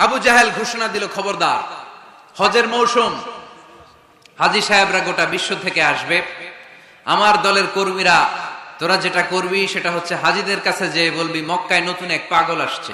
আবু জাহেল ঘোষণা দিল, খবরদার, হজের মৌসুম, হাজী সাহেবরা গোটা বিশ্ব থেকে আসবে, আমার দলের কর্মীরা তোরা যেটা করবি সেটা হচ্ছে হাজীদের কাছে যে বলবি মক্কায় নতুন এক পাগল আসছে,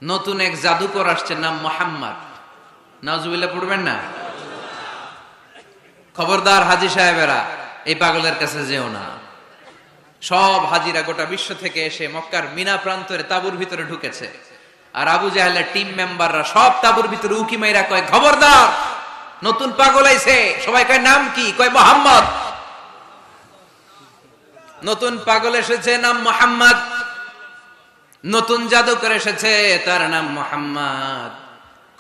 নতুন এক জাদুকর আসছে, নাম মোহাম্মদ। নাউজুবিল্লাহ পড়বেন না? খবরদার হাজী সাহেবেরা, এই পাগলের কাছে যেও না। সব হাজিরা গোটা বিশ্ব থেকে এসে মক্কার মিনা প্রান্তরে তাঁবুর ভিতরে ঢুকেছে। আর আবু জাহেলের টিম মেম্বাররা সব তাঁবুর ভিতরে উকি মাইরা কয়, খবরদার, নতুন পাগল আইছে। সবাই কয়, নাম কি? কয়, মোহাম্মদ। নতুন পাগল এসেছে, নাম মোহাম্মদ। নতুন জাদুকর এসেছে, তার নাম মোহাম্মদ।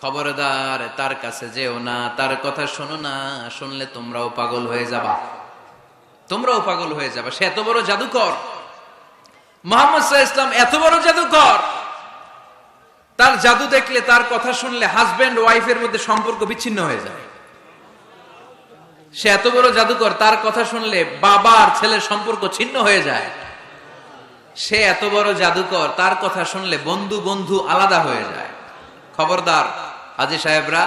খবরদার, তার কাছে যেও না, তার কথা শোনো না, শুনলে তোমরাও পাগল হয়ে যাবা, তোমরাও পাগল হয়ে যাবে। সে এত বড় জাদুকর, মুহাম্মদ সাল্লাল্লাহু আলাইহি ওয়াসাল্লাম এত বড় জাদুকর, তার জাদু দেখলে, তার কথা শুনলে হাজবেন্ড ওয়াইফের মধ্যে সম্পর্ক বিচ্ছিন্ন হয়ে যায়। সে এত বড় জাদুকর, তার কথা শুনলে বাবা আর ছেলের সম্পর্ক ছিন্ন হয়ে যায়। সে এত বড় জাদুকর, তার কথা শুনলে বন্ধু বন্ধু আলাদা হয়ে যায়। খবরদার হাজী সাহেবরা,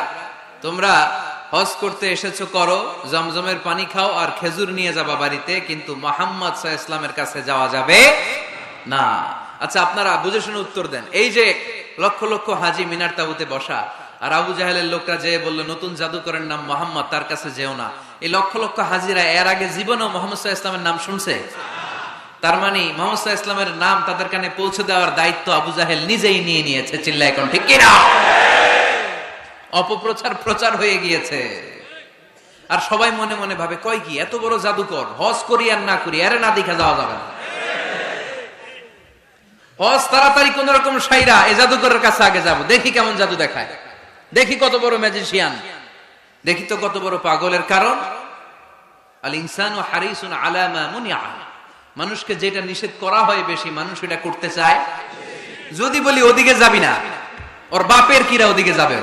তোমরা হজ করতে এসেছো, করো, জমজমের পানি খাও আর খেজুর নিয়ে যাবা বাড়িতে, কিন্তু মুহাম্মদ সাল্লাল্লাহু আলাইহি ওয়াসাল্লামের কাছে যাওয়া যাবে না। আচ্ছা, আপনারা বুঝে শুনে উত্তর দেন। এই যে লক্ষ লক্ষ হাজী মিনার তাঁবুতে বসা, আর আবু জাহেলের লোকরা যে বলল নতুন জাদুকরের নাম মোহাম্মদ, তার কাছে যেও না, এই লক্ষ লক্ষ হাজীরা এর আগে জীবনেও মুহাম্মদ সাল্লাল্লাহু আলাইহি ওয়াসাল্লামের নাম শুনছে? তার মানে মুহাম্মদ সাল্লাল্লাহু আলাইহি ওয়াসাল্লামের নাম তাদের কানে পৌঁছে দেওয়ার দায়িত্ব আবু জাহেল নিজেই নিয়ে নিয়েছে। চিল্লায় এখন ঠিক কিনা? অপপ্রচার প্রচার হয়ে গিয়েছে। আর সবাই মনে মনে ভাবে, কয় কি, এত বড় জাদুকর, হজ করি আর না করি, আরে না দেখা যাওয়া যাবে না। হজ তাড়াতাড়ি কোন রকম সাইরা এই জাদুকরের কাছে আগে যাব, দেখি কেমন জাদু দেখায়, দেখি কত বড় ম্যাজিশিয়ান, দেখি তো কত বড় পাগলের। কারণ আল ইনসানু হারিসুন আলা মা মুনিআ, মানুষকে যেটা নিষেধ করা হয় বেশি, মানুষ এটা করতে চায়। যদি বলি ওদিকে যাবি না, ওর বাপের কিরা ওদিকে যাবে,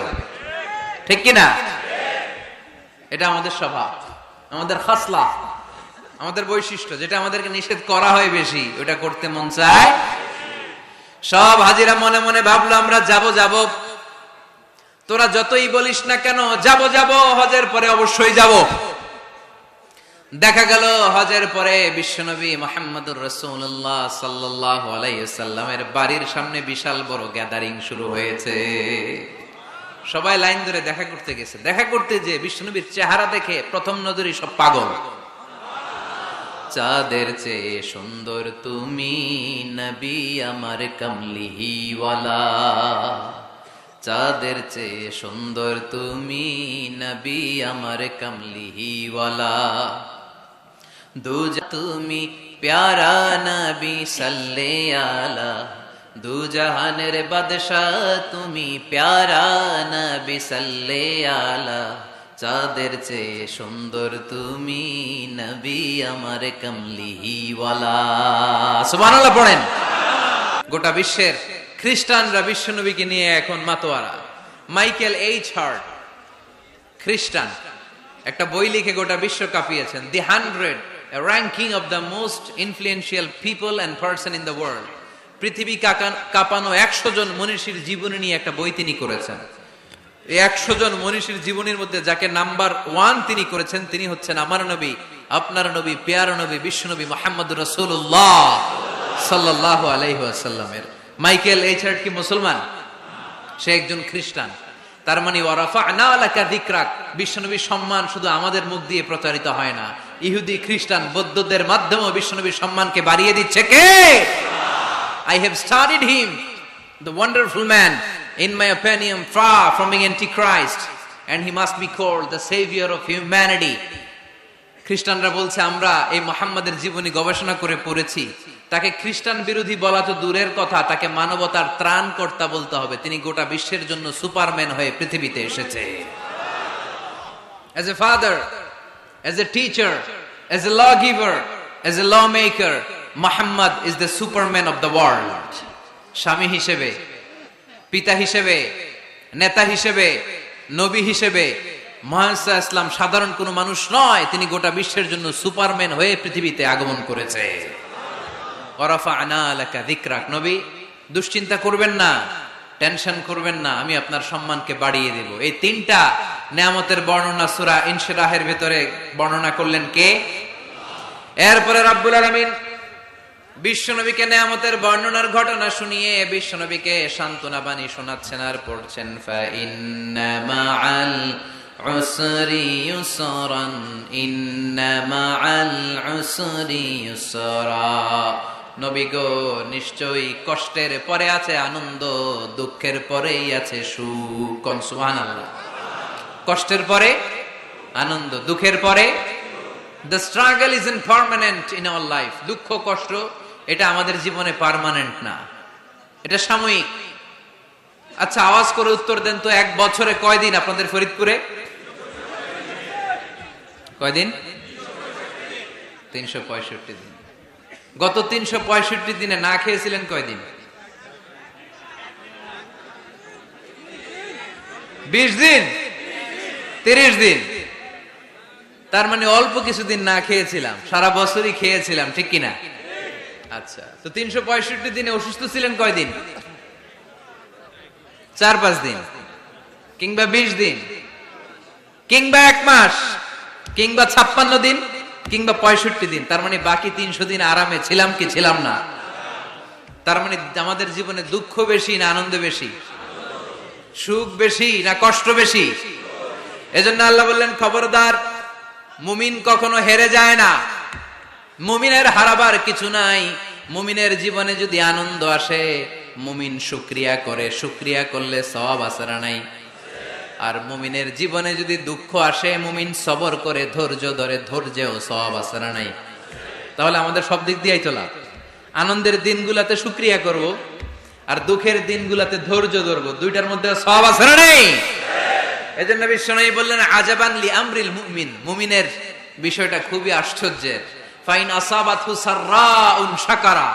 ঠিক কিনা? এটা আমাদের স্বভাব, আমাদের খাসলা, আমাদের বৈশিষ্ট্য। যেটা আমাদেরকে নিষেধ করা হয় বেশি, ওটা করতে মন চায়। সব হাজিরা মনে মনে ভাবলো, আমরা যাব যাব, তোরা যতই বলিস না কেন, যাব যাব, হজের পরে অবশ্যই যাব। দেখা গেল হজের পরে বিশ্বনবী মুহাম্মদুর রাসূলুল্লাহ সাল্লাল্লাহু আলাইহি ওয়াসাল্লামের বাড়ির সামনে বিশাল বড় গ্যাদারিং শুরু হয়েছে। সবাই লাইন ধরে দেখা করতে গেছে। দেখা করতে যে বিশ্বনবীর চেহারা দেখে প্রথম নজরই সব পাগল। চাঁদের চেয়ে সুন্দর তুমি নবী আমার কামলিওয়ালা, চাঁদের চেয়ে সুন্দর তুমি নবী আমার কামলিওয়ালা, দুজা তুমি প্যারা নবী সাল্লে আলা, দু জাহানের বাদশাহ তুমি প্যারা নবী সাল্লে আলা, চাঁদের চেয়ে সুন্দর তুমি নবী আমার কামলিওয়ালা। সুবহানাল্লাহ পড়েন। গোটা বিশ্বের খ্রিস্টানরা বিশ্বনবীকে নিয়ে এখন মাতোয়ারা। মাইকেল এইচ হার্ট, খ্রিস্টান, একটা বই লিখে গোটা বিশ্ব কাঁপিয়েছেন, দি 100 ranking of the most influential people and person in the world. পৃথিবী কাঁপানো 100 জন মনীষীর জীবনী নিয়ে একটা বই তিনি করেছেন। এই 100 জন মনীষীর জীবনীর মধ্যে যাকে নাম্বার 1 তিনি করেছেন, তিনি হচ্ছেন আমার নবী, আপনার নবী, প্যারা নবী, বিশ্বনবী মুহাম্মদুর রাসূলুল্লাহ সাল্লাল্লাহু আলাইহি ওয়াসাল্লামের। মাইকেল এইচ হার্ট কি মুসলমান? সে একজন খ্রিস্টান। তার মানে ওয়ারাফা'না লাকা যিকরাক, বিশ্বনবীর সম্মান শুধু আমাদের মুখ দিয়ে প্রচারিত হয় না, ইহুদি, খ্রিস্টান, বৌদ্ধদের মাধ্যমেও বিশ্বনবীর সম্মানকে বাড়িয়ে দিচ্ছে কে? I have studied him, the wonderful man, in my opinion, far from being antichrist, and he must be called the savior of humanity. খ্রিস্টানরা বলছে, আমরা এই মুহাম্মাদের জীবনী গবেষণা করে পড়েছি, তাকে খ্রিস্টান বিরোধী বলা তো দূরের কথা, তাকে মানবতার ত্রাণকর্তা বলতে হবে। তিনি গোটা বিশ্বের জন্য সুপারম্যান হয়ে পৃথিবীতে এসেছে। As a father, as a teacher, as a lawgiver, as a lawmaker, Muhammad is the superman of the world. স্বামী হিসেবে, পিতা হিসেবে, নেতা হিসেবে, নবী হিসেবে মুহাম্মদ সাল্লাল্লাহু আলাইহি ওয়াসাল্লাম সাধারণ কোনো মানুষ নয়, তিনি গোটা বিশ্বের জন্য সুপারম্যান হয়ে পৃথিবীতে আগমন করেছে। ওয়ারাফা'না লাকা যিকরাক, নবী দুশ্চিন্তা করবেন না, টেনশন করবেন না, আমি আপনার সম্মানকে বাড়িয়ে দেব। এই তিনটা নিয়ামতের বর্ণনা সূরা ইনশিরাহের ভিতরে বর্ণনা করলেন কে? এরপরে রাব্বুল আলামিন বিশ্বনবীকে নিয়ামতের বর্ণনার ঘটনা শুনিয়ে বিশ্বনবীকে সান্ত্বনা বাণী শোনাচ্ছেন আর পড়ছেন, ফা ইন্না মাআল উসরি ইউসরান, ইন্না মাআল উসরি ইউসরা। নবী গো, নিশ্চয়ই কষ্টের পরে আছে আনন্দ, দুঃখের পরেই আছে সুখ। সুবহানাল্লাহ। কষ্টের পরে আনন্দ, দুঃখের পরে। The struggle isn't permanent in our life. দুঃখ কষ্ট এটা আমাদের জীবনে পার্মানেন্ট না, এটা সাময়িক। আচ্ছা, আওয়াজ করে উত্তর দেন তো, এক বছরে কয়দিন আপনাদের ফরিদপুরে? কয়দিন? 365 দিন। গত 365 দিনে না খেয়েছিলেন কয়দিন? 20 দিন, 30 দিন। তার মানে অল্প কিছুদিন না খেয়েছিলাম, সারা বছরই খেয়েছিলাম, ঠিক কিনা? আচ্ছা, তো 365 দিনে অসুস্থ ছিলেন কয়দিন? 4-5 দিন, কিংবা 20 দিন, কিংবা 1 মাস, কিংবা 56 দিন, কিংবা 65 দিন। তার মানে বাকি 300 দিন আরামে ছিলাম কি ছিলাম না? তার মানে আমাদের জীবনে দুঃখ বেশি না আনন্দ বেশি? সুখ বেশি না কষ্ট বেশি? এজন্য আল্লাহ বললেন, খবরদার, মুমিন কখনো হেরে যায় না, মুমিনের হারাবার কিছু নাই। মুমিনের জীবনে যদি আনন্দ আসে, মুমিন শুকরিয়া করে, শুকরিয়া করলে সওয়াব আছে না নাই? আর মুমিনের জীবনে যদি দুঃখ আসে, মুমিন সবর করে, ধৈর্য ধরে, ধৈর্যেও সওয়াব আছে না নাই? তাহলে আমাদের সব দিক দিয়েই চলা। আনন্দের দিনগুলাতে শুকরিয়া করব, আর দুঃখের দিনগুলাতে ধৈর্য ধরবো, দুইটার মধ্যে সওয়াব আছে না নাই? এজন্য বিশ্বনবী বললেন, আজাবান লি আমরিল মুমিন, মুমিনের বিষয়টা খুবই আশ্চর্যের। ফাইন আসাবাতহু সাররাউন শাকারা,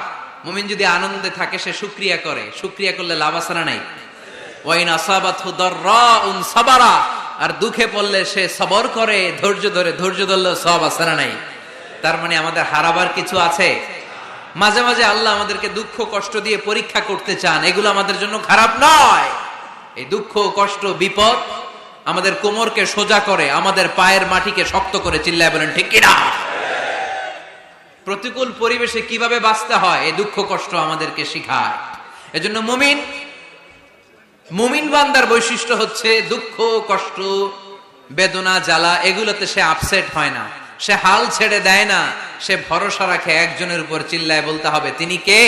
মুমিন যদি আনন্দে থাকে সে শুকরিয়া করে, শুকরিয়া করলে লাভ আছে না নাই? ওয়াইন আসাবাতহু দাররাউন সাবারা, আর দুঃখে পড়লে সে সবর করে, ধৈর্য ধরে, ধৈর্য ধরলে সওয়াব আছে না নাই? তার মানে আমাদের হারাবার কিছু আছে। মাঝে মাঝে আল্লাহ আমাদেরকে দুঃখ কষ্ট দিয়ে পরীক্ষা করতে চান, এগুলো আমাদের জন্য খারাপ নয়। এই দুঃখ কষ্ট বিপদ আমাদের কোমরকে সোজা করে, আমাদের পায়ের মাটিকে শক্ত করে। চিল্লায় বলেন ঠিক কিনা? প্রতিকূল পরিবেশে কিভাবে বাঁচতে হয় এই দুঃখ কষ্ট আমাদেরকে শিখায়। এজন্য মুমিন বান্দার বৈশিষ্ট্য হচ্ছে দুঃখ কষ্ট বেদনা জ্বালা এগুলোতে সে আপসেট হয় না, সে হাল ছেড়ে দেয় না, সে ভরসা রাখে একজনের উপর। চিল্লায় বলতে হবে, তিনি কে?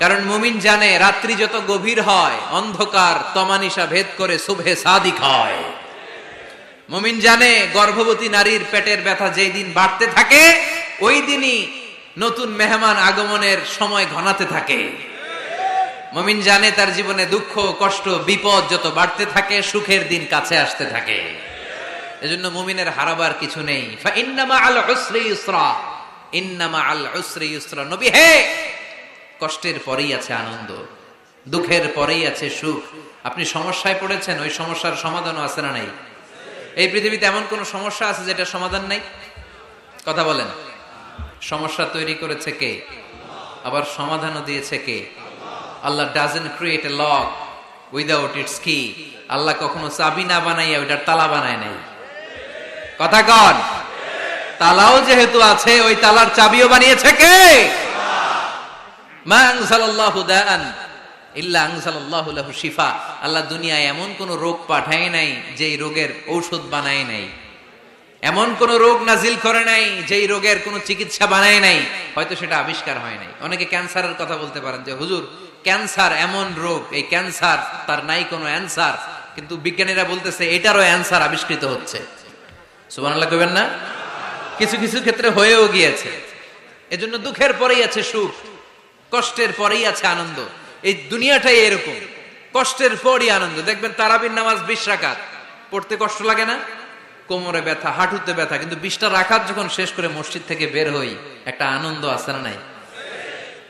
কারণ মুমিন জানে রাত্রি যত গভীর হয়, অন্ধকার তমানিসা ভেদ করে সুবহে সাদিক হয়। মুমিন জানে গর্ভবতী নারীর পেটের ব্যথা যেই দিন বাড়তে থাকে, ওই দিনই নতুন মেহমান আগমনের সময় ঘনাতে থাকে। মুমিন জানে তার জীবনে দুঃখ কষ্ট বিপদ যত বাড়তে থাকে, সুখের দিন কাছে আসতে থাকে। এজন্য মুমিনের হারাবার কিছু নেই। ফা ইন্না মাআল উসরি ইউসরা, ইন্না মাআল উসরি ইউসরা। নবী হে, কষ্টের পরেই আছে আনন্দ, দুঃখের পরেই আছে সুখ। আপনি সমস্যায় পড়েছেন, ওই সমস্যার সমাধানও আছে না নাই? এই পৃথিবীতে এমন কোন সমস্যা আছে যেটা সমাধান নাই? কথা বলেন। সমস্যা তৈরি করেছে কে? আবার সমাধানও দিয়েছে কে? Allah doesn't create a lock without its key. আল্লাহ কখনো চাবি না বানাইয়া ওইটার তালা বানায় নাই। কথা কন। তালাও যেহেতু আছে, ওই তালার চাবিও বানিয়েছে কে? মা আনজালাল্লাহু দাআন ইল্লা আনজালাল্লাহু লাহু শিফা। আল্লাহ দুনিয়ায় এমন কোন রোগ পাঠায় নাই যেই রোগের ঔষধ বানায় নাই, এমন কোন রোগ নাজিল করে নাই যেই রোগের কোন চিকিৎসা বানায় নাই, হয়তো সেটা আবিষ্কার হয় নাই। অনেকে ক্যান্সারের কথা বলতে পারেন যে হুজুর ক্যান্সার এমন রোগ, এই ক্যান্সার তার নাই কোনো অ্যানসার, কিন্তু বিজ্ঞানীরা বলতেছে এটারও অ্যানসার আবিষ্কৃত হচ্ছে। সুবহানাল্লাহ কইবেন না? কিছু কিছু ক্ষেত্রে হয়েও গিয়েছে। এজন্য দুঃখের পরেই আছে সুখ, কষ্টের পরেই আছে আনন্দ। এই দুনিয়াটাই এরকম, কষ্টের পরই আনন্দ। দেখবেন তারাবির নামাজ 20 রাকাত পড়তে কষ্ট লাগে না? কোমরে ব্যথা, হাঁটুতে ব্যথা, কিন্তু 20টা রাকাত যখন শেষ করে মসজিদ থেকে বের হই, একটা আনন্দ আছে না নাই?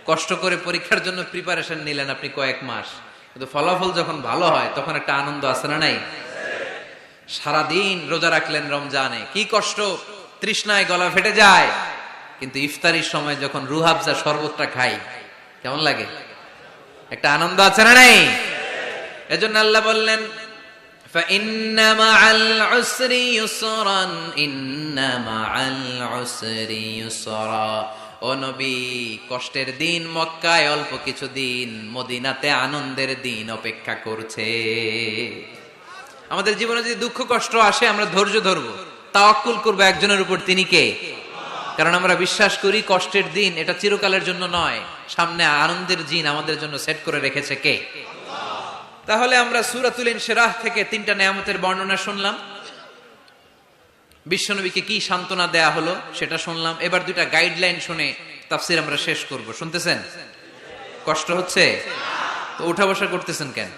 কষ্ট করে পরীক্ষার জন্য প্রিপারেশন নিলেন আপনি কয়েক মাস, কিন্তু ফলাফল যখন ভালো হয় তখন একটা আনন্দ আছে না নাই? সারাদিন রোজা রাখলেন রমজানে, কি কষ্ট, তৃষ্ণায় গলা ফেটে যায়, কিন্তু ইফতারির সময় যখন রুহ আফজা শরবতটা খাই কেমন লাগে? একটা আনন্দ আছে না নাই? এজন্য আল্লাহ বললেন فإن مع العسر يسرا إن مع العسر يسرا। ও নবী, কষ্টের দিন মক্কায় অল্প কিছু দিন, মদিনাতে আনন্দের দিন অপেক্ষা করছে। আমাদের জীবনে যদি দুঃখ কষ্ট আসে আমরা ধৈর্য ধরবো, তাওয়াক্কুল করবো একজনের উপর, তিনি কে? কারণ আমরা বিশ্বাস করি কষ্টের দিন এটা চিরকালের জন্য নয়, সামনে আনন্দের দিন আমাদের জন্য সেট করে রেখেছে কে? তাহলে আমরা সূরাতুল ইনশিরাহ থেকে 3টা নিয়ামতের বর্ণনা শুনলাম, বিশ্বনবীকে কি সান্ত্বনা দেয়া হলো সেটা শুনলাম। এবার 2টা গাইডলাইন শুনে তাফসীর আমরা শেষ করব। শুনতেছেন? কষ্ট হচ্ছে তো উঠা বসা করতেছেন কেন?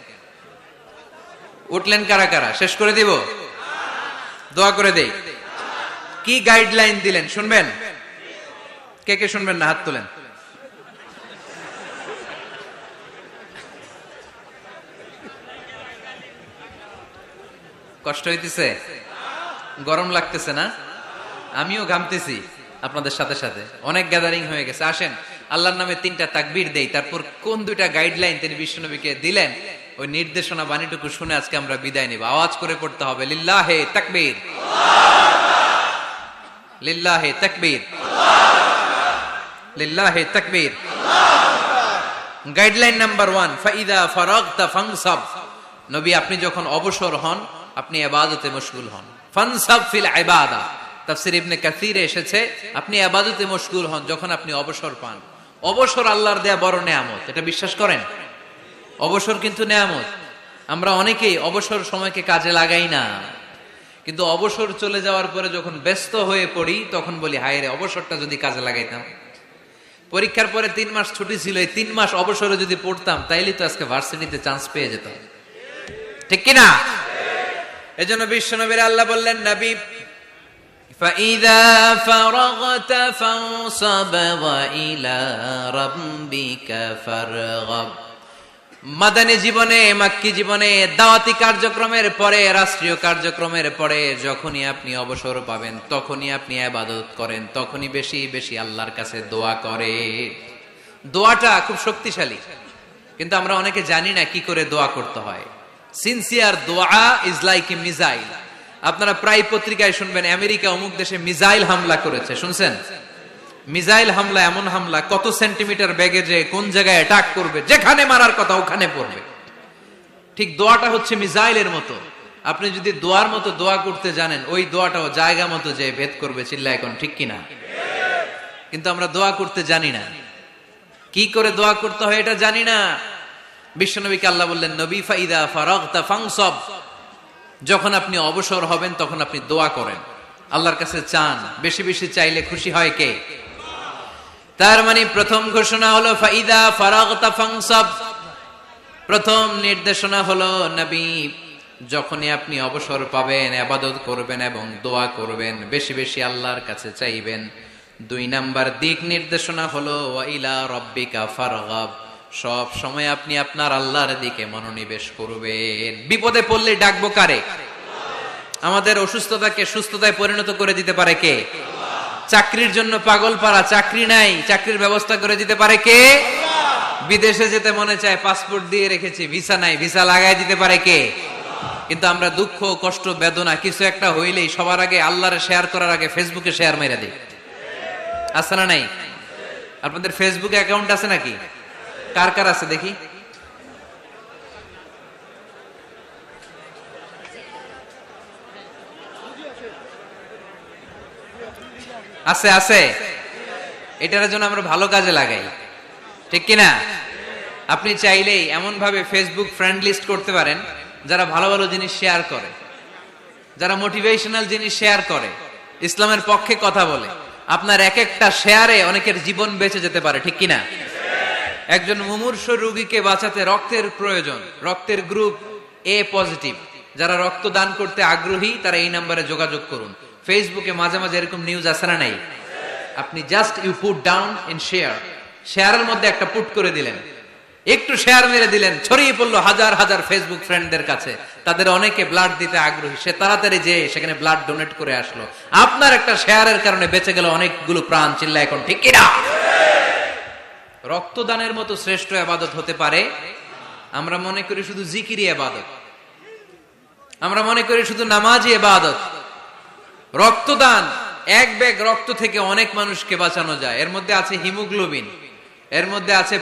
উঠলেন কারা কারা? শেষ করে দিব? দোয়া করে দেই। কি গাইডলাইন দিলেন শুনবেন? কে কে শুনবেন না হাত তোলেন। কষ্ট হইতেছে? গরম লাগতেছে না? আমিও ঘামতেছি আপনাদের সাথে সাথে। অনেক গ্যাদারিং হয়ে গেছে। আসেন আল্লাহর নামে 3টা তাকবীর দেই, তারপর কোন 2টা গাইডলাইন তিনি বিশ্বনবীকে দিলেন ওই নির্দেশনা বাণীটুকু শুনে আজকে আমরা বিদায় নিব। আওয়াজ করে পড়তে হবে লিল্লাহে তাকবীর, লিল্লাহে তাকবীর, লিল্লাহে তাকবীর। গাইডলাইন নাম্বার 1, ফাইদা ফারাগতা ফানসাব। নবী আপনি যখন অবসর হন আপনি ইবাদতে মশগুল হন। ফানসাব ফিল ইবাদা, তাফসীর ইবনে কাসিরে এসেছে আপনি ইবাদতে মশগুল হন যখন আপনি অবসর পান। অবসর আল্লাহর দেয়া বড় নেয়ামত, এটা বিশ্বাস করেন? অবসর কিন্তু নেয়ামত। আমরা অনেকেই অবসর সময়কে কাজে লাগাই না, কিন্তু অবসর চলে যাওয়ার পরে যখন ব্যস্ত হয়ে পড়ি তখন বলি হায় রে, অবসরটা যদি কাজে লাগাইতাম। পরীক্ষার পরে 3 মাস ছুটি ছিল, এই 3 মাস অবসরে যদি পড়তাম তাইলে তো আজকে ভার্সিটিতে চান্স পেয়ে যেতাম, ঠিক কিনা? এজন্য বিশ্বনবীর আল্লাহ বললেন নবী ফাইদা ফারাগতা ফানসাব ওয়া ইলা রাব্বিকা ফারগাব। মাদানী জীবনে, মাক্কি জীবনে, দাওয়াতি কার্যক্রমের পরে, রাষ্ট্রীয় কার্যক্রমের পরে যখনই আপনি অবসর পাবেন তখনই আপনি ইবাদত করেন, তখনই বেশি বেশি আল্লাহর কাছে দোয়া করেন। দোয়াটা খুব শক্তিশালী, কিন্তু আমরা অনেকে জানি না কি করে দোয়া করতে হয়। সিনসিয়ার দোয়া ইজ লাইক এ মিসাইল। আপনারা প্রায় পত্রিকায় শুনবেন আমেরিকা অমুক দেশে মিসাইল হামলা করেছে, শুনছেন? মিসাইল হামলা এমন হামলা, কত সেন্টিমিটার বেগে যে কোন জায়গায় অ্যাটাক করবে, যেখানে মারার কথা ওখানে পড়বে। ঠিক দোয়াটা হচ্ছে মিসাইলের মতো। আপনি যদি দোয়ার মতো দোয়া করতে জানেন, ওই দোয়াটাও জায়গা মতো যে ভেদ করবে। চিল্লা এখন ঠিক কিনা? কিন্তু আমরা দোয়া করতে জানি না, কি করে দোয়া করতে হয় এটা জানি না। বিশ্বনবীকে আল্লাহ বললেন নবী ফাইদা ফারাগতা ফানসাব, যখন আপনি অবসর হবেন তখন আপনি দোয়া করেন, আল্লাহর কাছে চান। বেশি বেশি চাইলে খুশি হয় কে? তার মানে প্রথম ঘোষণা হলো ফাইদা ফারাগতা ফানসাব। প্রথম নির্দেশনা হলো নবী যখনই আপনি অবসর পাবেন ইবাদত করবেন এবং দোয়া করবেন, বেশি বেশি আল্লাহর কাছে চাইবেন। 2 নাম্বার দিক নির্দেশনা হলো ওয়া ইলা রাব্বিকা ফারগাব, সব সময় আপনি আপনার আল্লাহর দিকে মনোনিবেশ করবেন। বিপদে পড়লে ডাকবো কারে? আমাদের অসুস্থতাকে সুস্থতায় পরিণত করে দিতে পারে কে? চাকরির জন্য পাগল পারা, চাকরি নাই, চাকরির ব্যবস্থা করে দিতে পারে কে? বিদেশে যেতে মনে চায়, পাসপোর্ট দিয়ে রেখেছি, ভিসা নাই, ভিসা লাগাই দিতে পারে কে? কিন্তু আমরা দুঃখ কষ্ট বেদনা কিছু একটা হইলেই সবার আগে আল্লাহরে শেয়ার করার আগে ফেসবুকে শেয়ার মেরে দিই। আছে না নাই? আপনাদের ফেসবুকে অ্যাকাউন্ট আছে নাকি? কার কার আছে দেখি? আছে আছে। এটার জন্য আমরা ভালো কাজে লাগাই, ঠিক কিনা? আপনি চাইলেই এমন ভাবে ফেসবুক ফ্রেন্ড লিস্ট করতে পারেন যারা ভালো ভালো জিনিস শেয়ার করে, যারা মোটিভেশনাল জিনিস শেয়ার করে, ইসলামের পক্ষে কথা বলে। আপনার এক একটা শেয়ারে অনেকের জীবন বেঁচে যেতে পারে, ঠিক কিনা? একজন মুমূর্ষু রোগীকে বাঁচাতে রক্তের প্রয়োজন, রক্তের গ্রুপ এ পজিটিভ, যারা রক্ত দান করতে আগ্রহী তারা এই নাম্বারে যোগাযোগ করুন। ফেসবুকে মাঝে মাঝে এরকম নিউজ আসে না নাই? আপনি just you put down in share, শেয়ারের মধ্যে একটা পুট করে দিলেন, একটু শেয়ার মেরে দিলেন, ছড়িয়ে পড়লো হাজার হাজার ফেসবুক ফ্রেন্ডদের কাছে। তাদের অনেকে ব্লাড দিতে আগ্রহী, সে তাড়াতাড়ি যে সেখানে ব্লাড ডোনেট করে আসলো। আপনার একটা শেয়ারের কারণে বেঁচে গেল অনেকগুলো প্রাণ। চিল্লা এখন ঠিক কিনা? রক্তদানের মতো শ্রেষ্ঠ ইবাদত হতে পারে? আমরা মনে করি শুধু জিকিরি ইবাদত, আমরা মনে করি শুধু নামাজি ইবাদত। রক্তদান, এক ব্যাগ রক্ত থেকে অনেক মানুষকে বাঁচানো যায়। এর মধ্যে আছে হিমোগ্লোবিন, এর মধ্যে আছে